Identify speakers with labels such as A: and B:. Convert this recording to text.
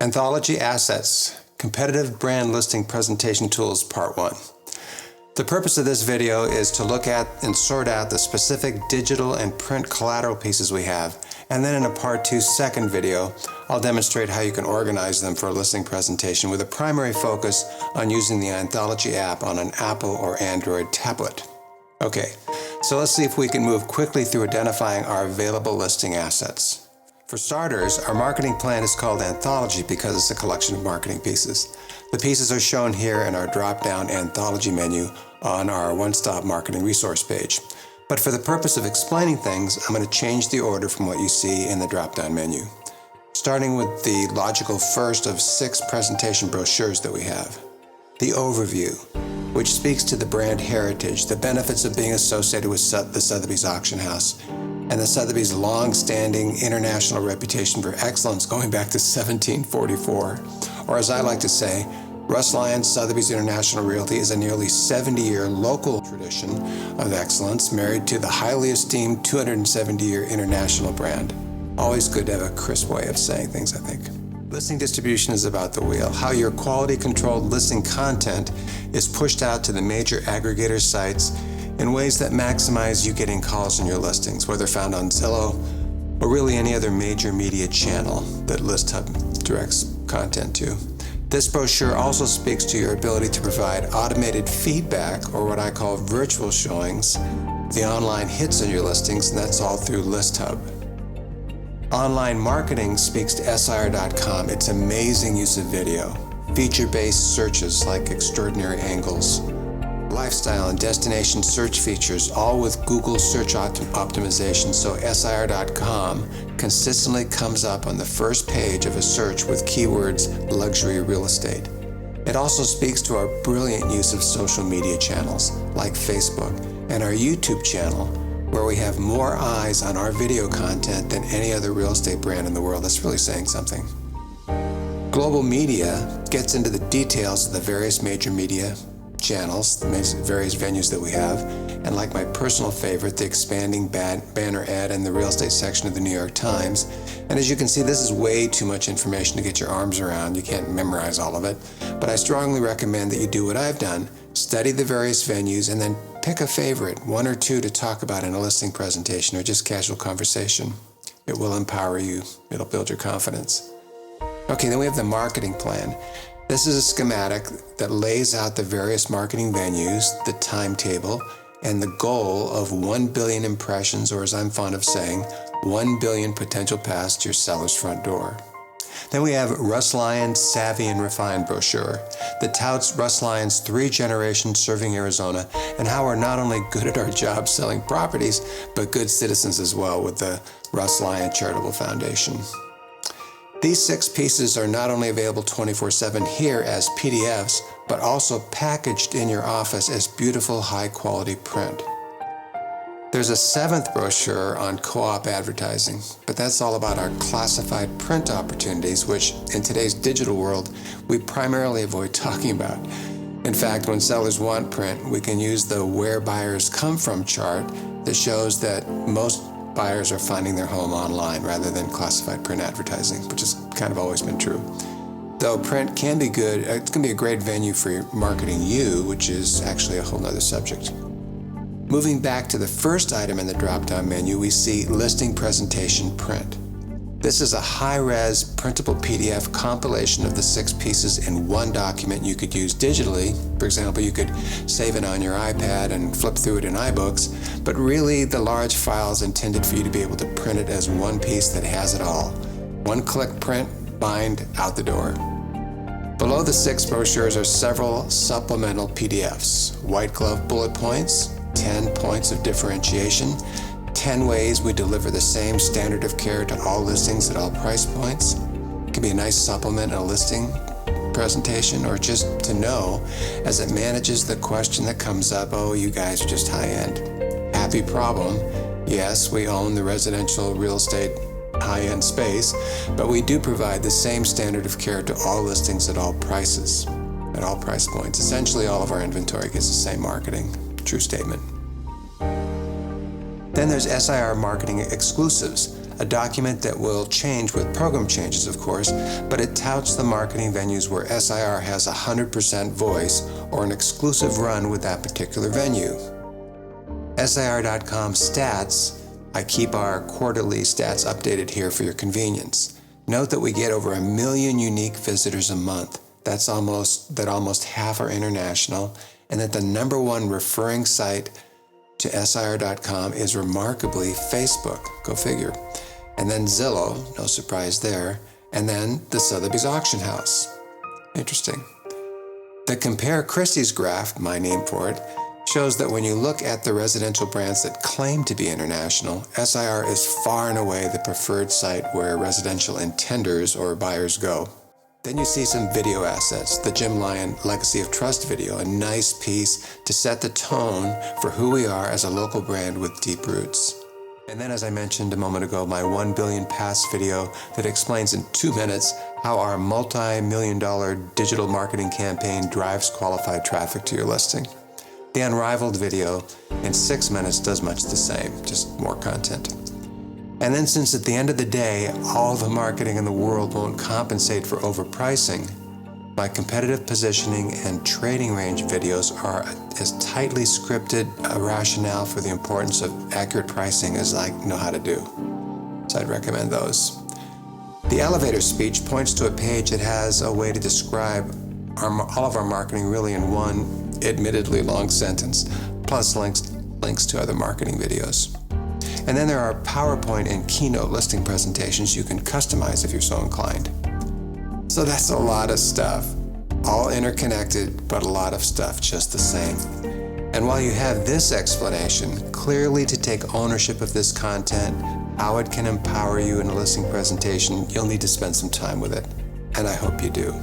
A: Anthology Assets, Competitive Brand Listing Presentation Tools, Part 1. The purpose of this video is to look at and sort out the specific digital and print collateral pieces we have, and then in a Part 2 second video, I'll demonstrate how you can organize them for a listing presentation with a primary focus on using the Anthology app on an Apple or Android tablet. Okay, so let's see if we can move quickly through identifying our available listing assets. For starters, our marketing plan is called Anthology because it's a collection of marketing pieces. The pieces are shown here in our drop-down Anthology menu on our one-stop marketing resource page. But for the purpose of explaining things, I'm going to change the order from what you see in the drop-down menu. Starting with the logical first of 6 presentation brochures that we have. The overview, which speaks to the brand heritage, the benefits of being associated with the Sotheby's Auction House, and the Sotheby's long-standing international reputation for excellence going back to 1744. Or as I like to say, Russ Lyon's Sotheby's International Realty is a nearly 70-year local tradition of excellence married to the highly esteemed 270-year international brand. Always good to have a crisp way of saying things, I think. Listing distribution is about the wheel, how your quality-controlled listing content is pushed out to the major aggregator sites in ways that maximize you getting calls on your listings, whether found on Zillow or really any other major media channel that ListHub directs content to. This brochure also speaks to your ability to provide automated feedback, or what I call virtual showings, the online hits on your listings, and that's all through ListHub. Online marketing speaks to SIR.com, its amazing use of video, feature-based searches like extraordinary angles, lifestyle and destination search features, all with Google search optimization, so SIR.com consistently comes up on the first page of a search with keywords luxury real estate. It also speaks to our brilliant use of social media channels like Facebook and our YouTube channel, where we have more eyes on our video content than any other real estate brand in the world. That's really saying something. Global media gets into the details of the various major media channels, the various venues that we have, and like my personal favorite, the expanding banner ad in the real estate section of the New York Times. And as you can see, this is way too much information to get your arms around. You can't memorize all of it, but I strongly recommend that you do what I've done, study the various venues, and then pick a favorite, 1 or 2 to talk about in a listing presentation or just casual conversation. It will empower you. It'll build your confidence. Okay, then we have the marketing plan. This is a schematic that lays out the various marketing venues, the timetable, and the goal of 1 billion impressions, or as I'm fond of saying, 1 billion potential paths to your seller's front door. Then we have Russ Lyon's Savvy and Refined brochure that touts Russ Lyon's 3 generations serving Arizona and how we're not only good at our job selling properties, but good citizens as well with the Russ Lyon Charitable Foundation. These 6 pieces are not only available 24/7 here as PDFs, but also packaged in your office as beautiful, high-quality print. There's a 7th brochure on co-op advertising, but that's all about our classified print opportunities, which in today's digital world, we primarily avoid talking about. In fact, when sellers want print, we can use the Where Buyers Come From chart that shows that most buyers are finding their home online rather than classified print advertising, which has kind of always been true. Though print can be good, it can be a great venue for marketing you, which is actually a whole nother subject. Moving back to the first item in the drop-down menu, we see Listing Presentation Print. This is a high-res printable PDF compilation of the 6 pieces in one document you could use digitally. For example, you could save it on your iPad and flip through it in iBooks, but really the large file is intended for you to be able to print it as one piece that has it all. One-click print, bind, out the door. Below the 6 brochures are several supplemental PDFs, white glove bullet points, 10 points of differentiation, 10 ways we deliver the same standard of care to all listings at all price points. It can be a nice supplement in a listing presentation, or just to know as it manages the question that comes up, oh, you guys are just high-end. Happy problem. Yes, we own the residential real estate high-end space, but we do provide the same standard of care to all listings at all prices, at all price points. Essentially, all of our inventory gets the same marketing. True statement. Then there's SIR Marketing Exclusives, a document that will change with program changes, of course, but it touts the marketing venues where SIR has 100% voice or an exclusive run with that particular venue. SIR.com stats, I keep our quarterly stats updated here for your convenience. Note that we get over 1 million unique visitors a month. That's almost half are international, and that the #1 referring site to SIR.com is remarkably Facebook. Go figure. And then Zillow, no surprise there, and then the Sotheby's Auction House. Interesting. The Compare Christie's graph, my name for it, shows that when you look at the residential brands that claim to be international, SIR is far and away the preferred site where residential intenders or buyers go. Then you see some video assets, the Jim Lyon Legacy of Trust video, a nice piece to set the tone for who we are as a local brand with deep roots. And then, as I mentioned a moment ago, my 1 billion pass video that explains in 2 minutes how our multi-million-dollar digital marketing campaign drives qualified traffic to your listing. The Unrivaled video in 6 minutes does much the same, just more content. And then, since at the end of the day, all the marketing in the world won't compensate for overpricing, my competitive positioning and trading range videos are as tightly scripted a rationale for the importance of accurate pricing as I know how to do. So I'd recommend those. The elevator speech points to a page that has a way to describe all of our marketing really in one, admittedly long sentence, plus links to other marketing videos. And then there are PowerPoint and Keynote listing presentations you can customize if you're so inclined. So that's a lot of stuff, all interconnected, but a lot of stuff just the same. And while you have this explanation, clearly to take ownership of this content, how it can empower you in a listing presentation, you'll need to spend some time with it. And I hope you do.